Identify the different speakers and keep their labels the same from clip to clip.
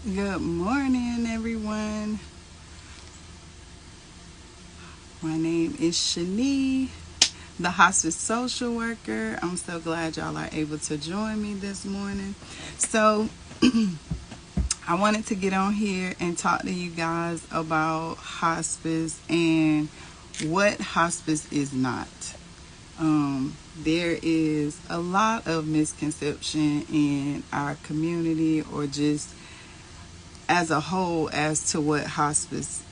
Speaker 1: Good morning, everyone. My name is Shani, the hospice social worker. I'm so glad y'all are able to join me this morning. So, I wanted to get on here and talk to you guys about hospice and what hospice is not. There is a lot of misconception in our community, or just as a whole, as to what hospice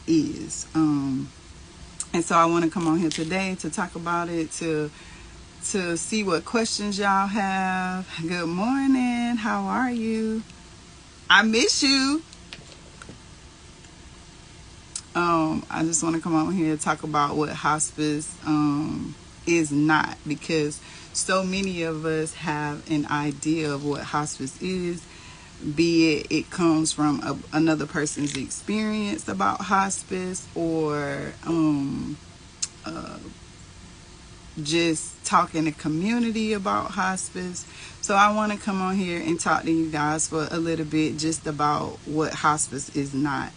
Speaker 1: is. And so I want to come on here today to talk about it, to see what questions y'all have. Good morning. How are you? I miss you. I just want to come on here and talk about what hospice is not, because so many of us have an idea of what hospice is, be it comes from another person's experience about hospice, or just talking to community about hospice. So I want to come on here and talk to you guys for a little bit just about what hospice is not,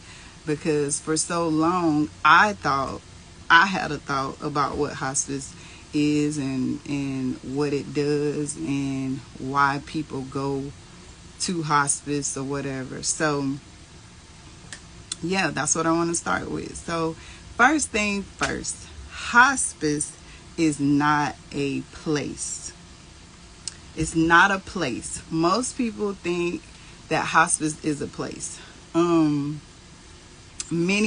Speaker 1: because for so long I had a thought about what hospice is, and what it does, and why people go to hospice or whatever. So yeah, that's what I want to start with. So first thing first, hospice is not a place. It's not a place. Most people think that hospice is a place. Many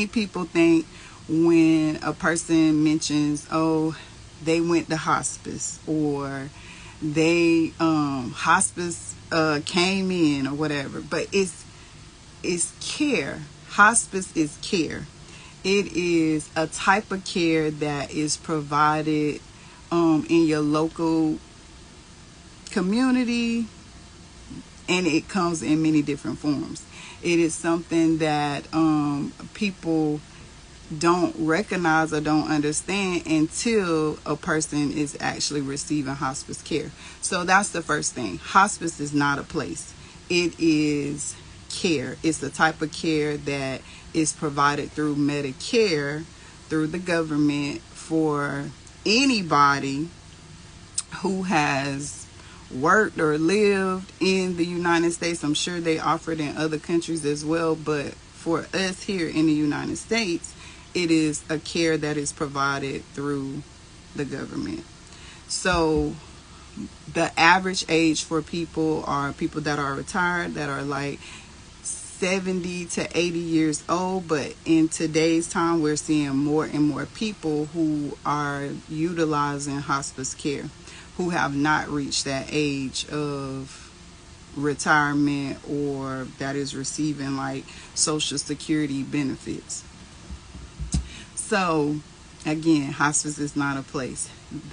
Speaker 1: people think when a person mentions, oh, they went to hospice, or they hospice came in, or whatever. But it's care. Hospice is care. It is a type of care that is provided in your local community, and it comes in many different forms. It is something that people don't recognize or don't understand until a person is actually receiving hospice care. So that's the first thing. Hospice is not a place. It is care. It's the type of care that is provided through Medicare, through the government, for anybody who has worked or lived in the United States. I'm sure they offer it in other countries as well, but for us here in the United States, it is a care that is provided through the government. So the average age for people are people that are retired, that are like 70 to 80 years old. But in today's time, we're seeing more and more people who are utilizing hospice care, who have not reached that age of retirement, or that is receiving like Social Security benefits. So again, hospice is not a place.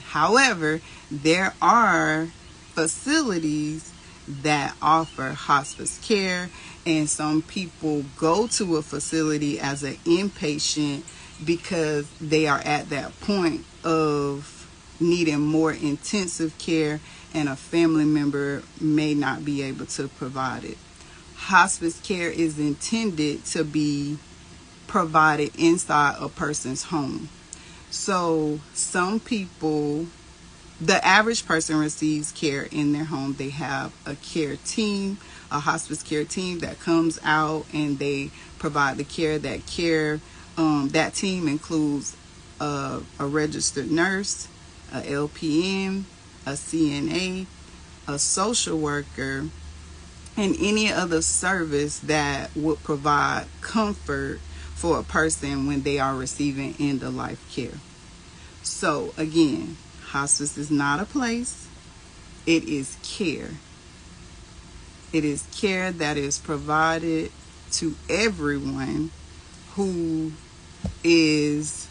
Speaker 1: However, there are facilities that offer hospice care, and some people go to a facility as an inpatient because they are at that point of needing more intensive care, and a family member may not be able to provide it. Hospice care is intended to be provided inside a person's home. So some people, the average person receives care in their home. They have a care team, a hospice care team that comes out and they provide the care. That team includes a registered nurse, a LPN, a CNA, a social worker, and any other service that would provide comfort for a person when they are receiving end of life care. So again, hospice is not a place. It is care. It is care that is provided to everyone who is,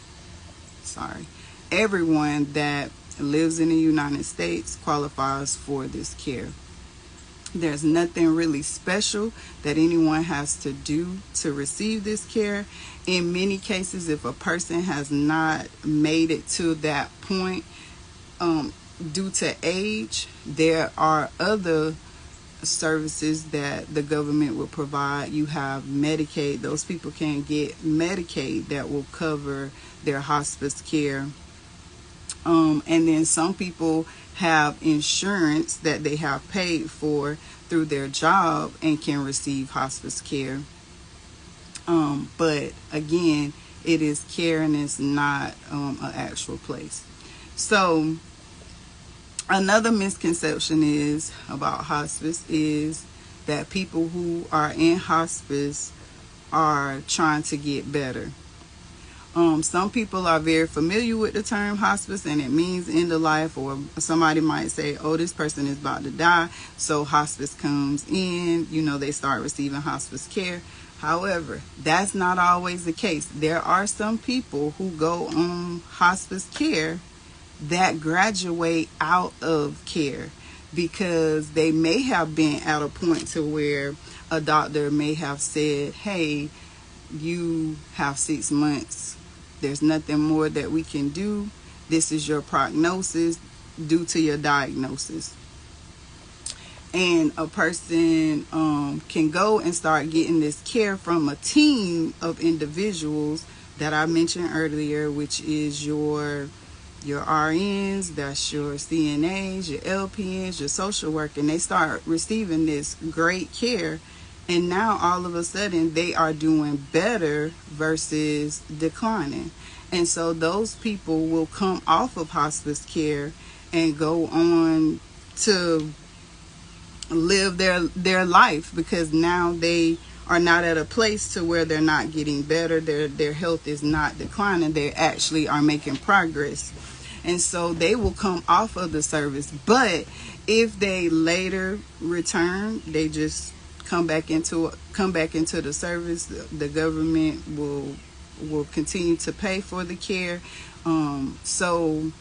Speaker 1: everyone that lives in the United States qualifies for this care. There's nothing really special that anyone has to do to receive this care. In many cases, if a person has not made it to that point due to age, there are other services that the government will provide. You have Medicaid. Those people can get Medicaid that will cover their hospice care. And then some people have insurance that they have paid for through their job and can receive hospice care. But again, it is care and it's not an actual place. So another misconception is about hospice is that people who are in hospice are trying to get better. Some people are very familiar with the term hospice and it means end of life, or somebody might say, oh, this person is about to die, so hospice comes in, they start receiving hospice care. However, that's not always the case. There are some people who go on hospice care that graduate out of care because they may have been at a point to where a doctor may have said, hey, you have 6 months. There's nothing more that we can do. This is your prognosis due to your diagnosis. And a person can go and start getting this care from a team of individuals that I mentioned earlier, which is your RNs, that's your CNAs, your LPNs, your social worker, and they start receiving this great care. And now all of a sudden they are doing better versus declining. And so those people will come off of hospice care and go on to live their life, because now they are not at a place to where they're not getting better. Their health is not declining. They actually are making progress. And so they will come off of the service. But if they later return, they just come back into the service, the government will continue to pay for the care. So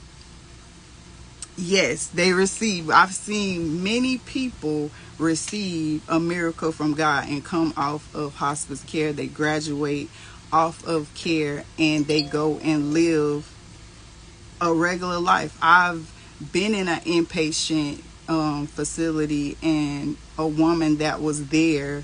Speaker 1: yes, they receive. I've seen many people receive a miracle from God and come off of hospice care. They graduate off of care and they go and live a regular life. I've been in an inpatient facility, and a woman that was there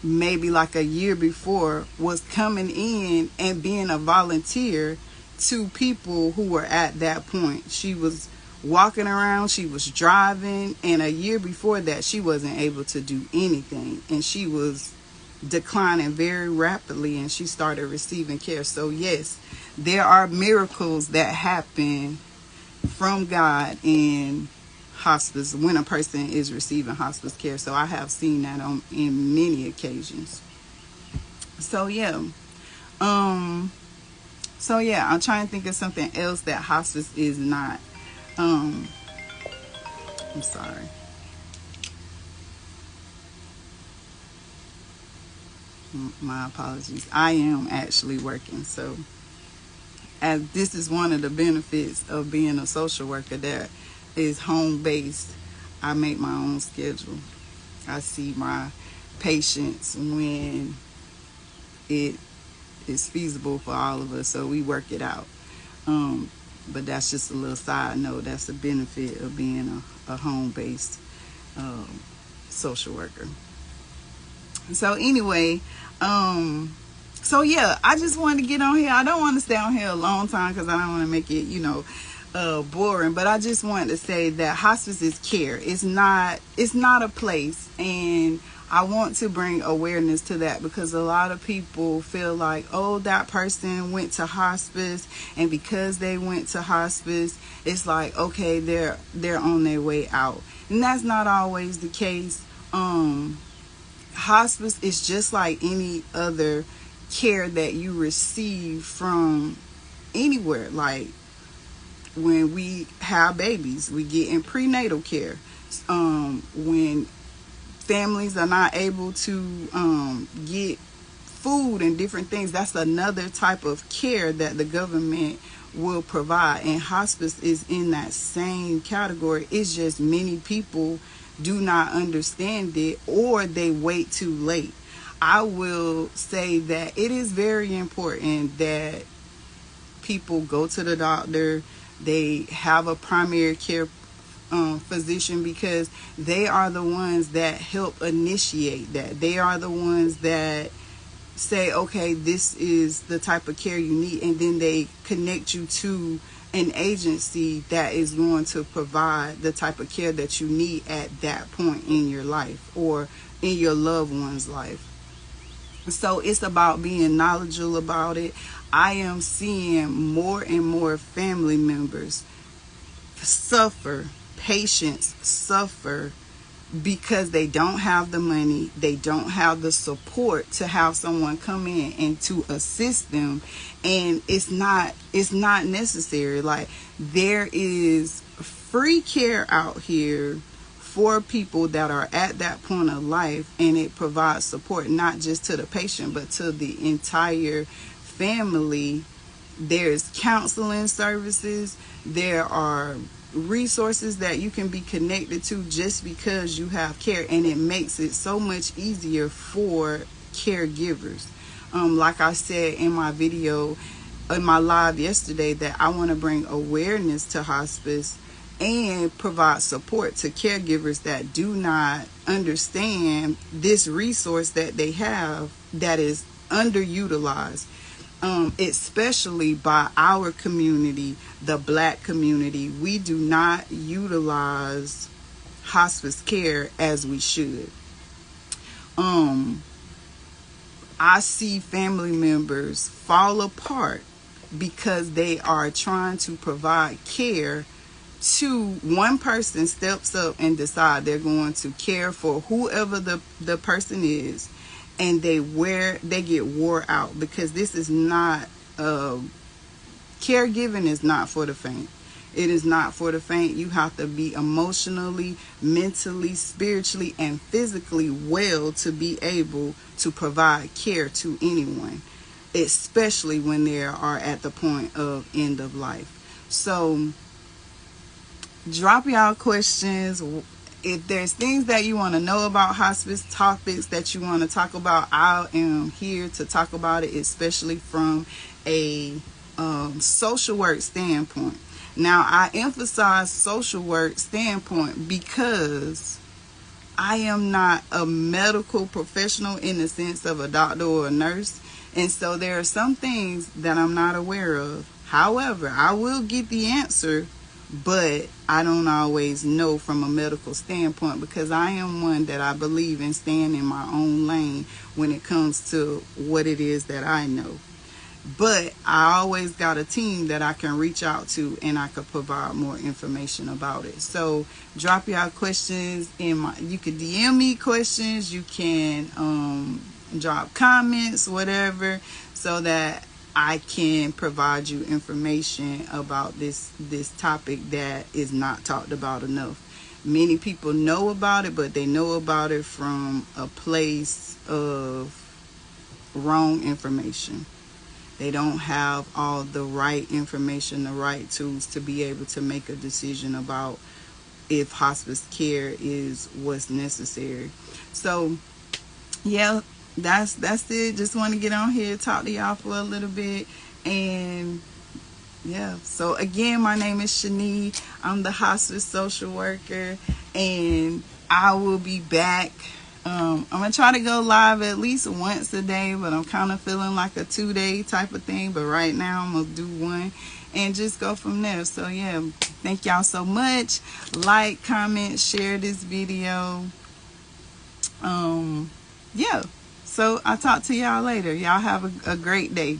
Speaker 1: maybe like a year before was coming in and being a volunteer to people who were at that point. She was walking around, she was driving, and a year before that she wasn't able to do anything, and she was declining very rapidly, and she started receiving care. So yes, there are miracles that happen from God in hospice when a person is receiving hospice care. So I have seen that in many occasions. So yeah, I'm trying to think of something else that hospice is not. I'm sorry. My apologies. I am actually working, so as this is one of the benefits of being a social worker that is home based. I make my own schedule. I see my patients when it is feasible for all of us, so we work it out. But that's just a little side note. That's the benefit of being a home based social worker. So anyway, so yeah, I just wanted to get on here. I don't want to stay on here a long time because I don't want to make it, boring. But I just wanted to say that hospice is care. It's not a place, and I want to bring awareness to that, because a lot of people feel like, oh, that person went to hospice, and because they went to hospice, it's like, okay, they're on their way out, and that's not always the case. Hospice is just like any other care that you receive from anywhere. Like when we have babies, we get in prenatal care. When families are not able to get food and different things, that's another type of care that the government will provide, and hospice is in that same category. It's just many people do not understand it, or they wait too late. I will say that it is very important that people go to the doctor. They have a primary care physician, because they are the ones that help initiate that. They are the ones that say, okay, this is the type of care you need, and then they connect you to an agency that is going to provide the type of care that you need at that point in your life or in your loved one's life. So it's about being knowledgeable about it. I am seeing more and more family members suffer, patients suffer, because they don't have the money, they don't have the support to have someone come in and to assist them, and it's not necessary. Like, there is free care out here for people that are at that point of life, and it provides support not just to the patient but to the entire family. There's counseling services, there are resources that you can be connected to just because you have care, and it makes it so much easier for caregivers. Like I said in my video, in my live yesterday, that I want to bring awareness to hospice and provide support to caregivers that do not understand this resource that they have that is underutilized. Especially by our community, the Black community. We do not utilize hospice care as we should. I see family members fall apart because they are trying to provide care to one person, steps up and decide they're going to care for whoever the person is, and they get wore out, because this is not caregiving is not for the faint. It is not for the faint. You have to be emotionally, mentally, spiritually, and physically well to be able to provide care to anyone, especially when they are at the point of end of life. So drop y'all questions. If there's things that you want to know about hospice, topics that you want to talk about, I am here to talk about it, especially from a social work standpoint. Now, I emphasize social work standpoint because I am not a medical professional in the sense of a doctor or a nurse, and so there are some things that I'm not aware of. However, I will get the answer, but I don't always know from a medical standpoint, because I am one that I believe in staying in my own lane when it comes to what it is that I know. But I always got a team that I can reach out to, and I could provide more information about it. So drop y'all questions you can DM me questions, you can drop comments, whatever, so that I can provide you information about this topic that is not talked about enough. Many people know about it, but they know about it from a place of wrong information. They don't have all the right information, the right tools to be able to make a decision about if hospice care is what's necessary. So yeah, that's it. Just want to get on here, talk to y'all for a little bit. And yeah, so again, my name is Shani. I'm the hospice social worker, and I will be back. I'm gonna try to go live at least once a day, but I'm kind of feeling like a 2-day type of thing. But right now I'm gonna do one and just go from there. So yeah, thank y'all so much. Like, comment, share this video. Yeah, so I'll talk to y'all later. Y'all have a great day.